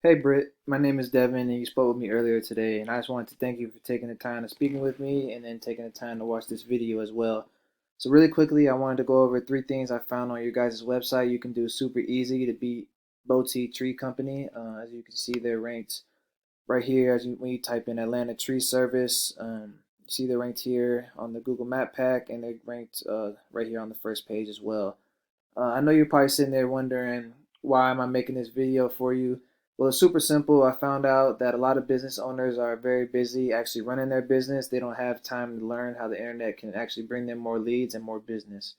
Hey Britt, my name is Devin, and you spoke with me earlier today, and I just wanted to thank you for taking the time to speaking with me and then taking the time to watch this video as well. So really quickly, I wanted to go over three things I found on your guys' website you can do super easy to beat Boutique Tree Company. As you can see, they're ranked right here when you type in Atlanta Tree Service. You see they're ranked here on the Google Map Pack, and they're ranked right here on the first page as well. I know you're probably sitting there wondering, why am I making this video for you? Well, it's super simple. I found out that a lot of business owners are very busy actually running their business. They don't have time to learn how the internet can actually bring them more leads and more business.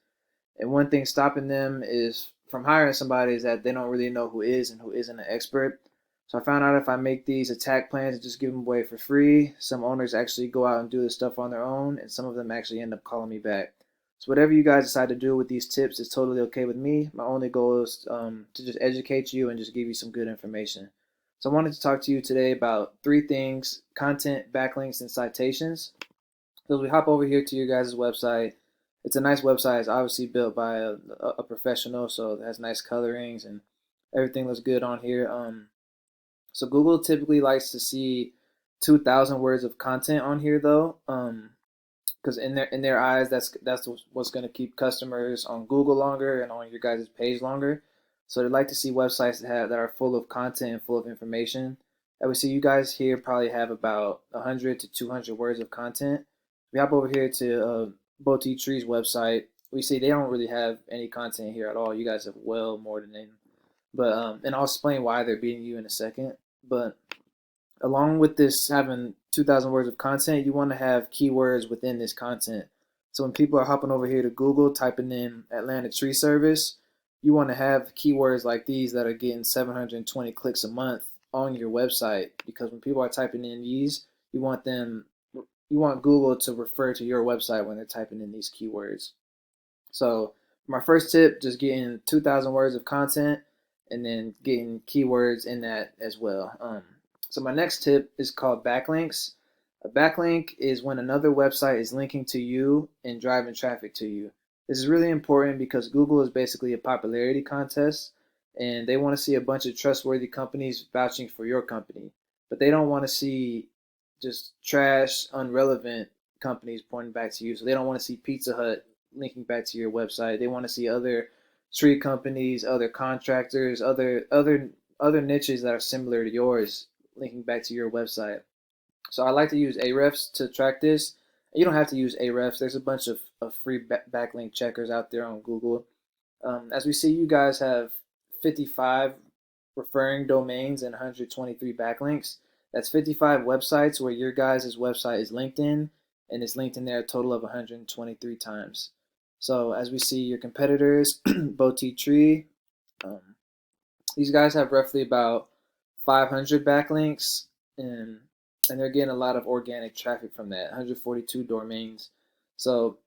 And one thing stopping them is from hiring somebody is that they don't really know who is and who isn't an expert. So I found out if I make these attack plans and just give them away for free, some owners actually go out and do this stuff on their own, and some of them actually end up calling me back. So whatever you guys decide to do with these tips is totally okay with me. My only goal is to just educate you and just give you some good information. So I wanted to talk to you today about three things: content, backlinks, and citations. So as we hop over here to your guys' website, it's a nice website. It's obviously built by a professional, so it has nice colorings and everything looks good on here. So Google typically likes to see 2,000 words of content on here, though, because in their eyes, that's what's going to keep customers on Google longer and on your guys' page longer. So they like to see websites that are full of content and full of information. I would see you guys here probably have about 100 to 200 words of content. We hop over here to Boutique Tree's website. We see they don't really have any content here at all. You guys have well more than them. But and I'll explain why they're beating you in a second. But along with this having 2,000 words of content, you want to have keywords within this content. So when people are hopping over here to Google, typing in Atlanta Tree Service, you want to have keywords like these that are getting 720 clicks a month on your website, because when people are typing in these, you want them you want Google to refer to your website when they're typing in these keywords. So my first tip, just getting 2,000 words of content and then getting keywords in that as well. So my next tip is called backlinks. A backlink is when another website is linking to you and driving traffic to you. This is really important because Google is basically a popularity contest, and they want to see a bunch of trustworthy companies vouching for your company. But they don't want to see just trash, unrelevant companies pointing back to you. So they don't want to see Pizza Hut linking back to your website. They want to see other tree companies, other contractors, other niches that are similar to yours linking back to your website. So I like to use Ahrefs to track this. You don't have to use Ahrefs. There's a bunch of free backlink checkers out there on Google. As we see, you guys have 55 referring domains and 123 backlinks. That's 55 websites where your guys' website is linked in, and it's linked in there a total of 123 times. So as we see, your competitors, Boutique Tree, um, these guys have roughly about 500 backlinks, and they're getting a lot of organic traffic from that. 142 domains. So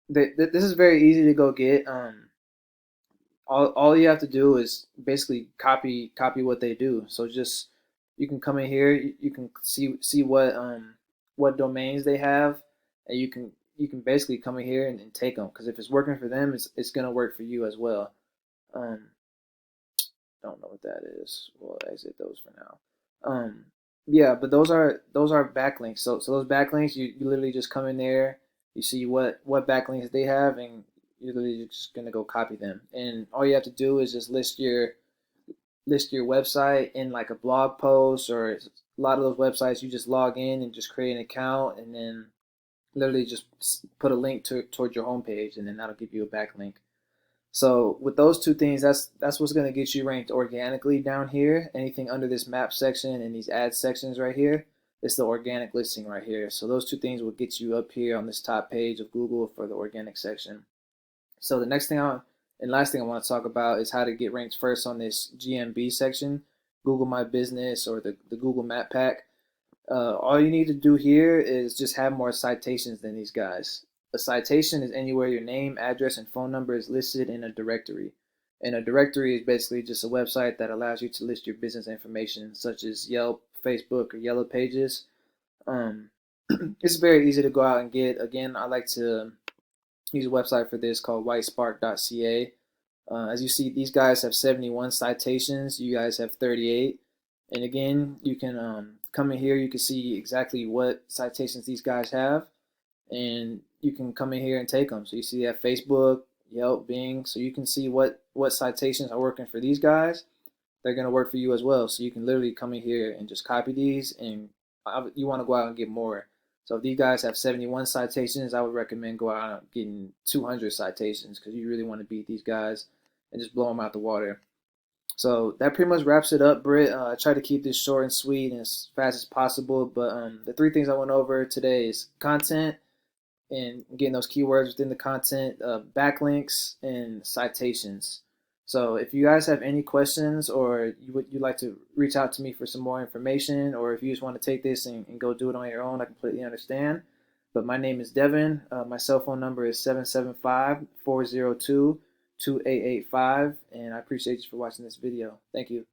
this is very easy to go get. All you have to do is basically copy what they do. So just you can come in here, you can see what domains they have, and you can basically come in here and take them, because if it's working for them, it's gonna work for you as well. Um, don't know what that is. We'll exit those for now. Yeah, but those are backlinks. So those backlinks, you literally just come in there, you see what backlinks they have, and you're literally just gonna go copy them. And all you have to do is just list your website in like a blog post, or a lot of those websites you just log in and just create an account, and then literally just put a link towards your homepage, and then that'll give you a backlink. So with those two things, that's what's going to get you ranked organically down here. Anything under this map section and these ad sections right here, it's the organic listing right here. So those two things will get you up here on this top page of Google for the organic section. So the next thing and last thing I want to talk about is how to get ranked first on this GMB section, Google My Business, or the Google Map Pack. All you need to do here is just have more citations than these guys. A citation is anywhere your name, address, and phone number is listed in a directory. And a directory is basically just a website that allows you to list your business information, such as Yelp, Facebook, or Yellow Pages. Um, it's very easy to go out and get. Again, I like to use a website for this called whitespark.ca. As you see, these guys have 71 citations. You guys have 38. And again, you can come in here, you can see exactly what citations these guys have, and you can come in here and take them. So you see that Facebook, Yelp, Bing, so you can see what citations are working for these guys. They're going to work for you as well. So you can literally come in here and just copy these, and you want to go out and get more. So if these guys have 71 citations, I would recommend go out and getting 200 citations, because you really want to beat these guys and just blow them out the water. So that pretty much wraps it up, Britt. I try to keep this short and sweet and as fast as possible. But the three things I went over today is content and getting those keywords within the content, backlinks, and citations. So if you guys have any questions, or you'd like to reach out to me for some more information, or if you just want to take this and go do it on your own, I completely understand. But my name is Devin. My cell phone number is 775-402-2885, and I appreciate you for watching this video. Thank you.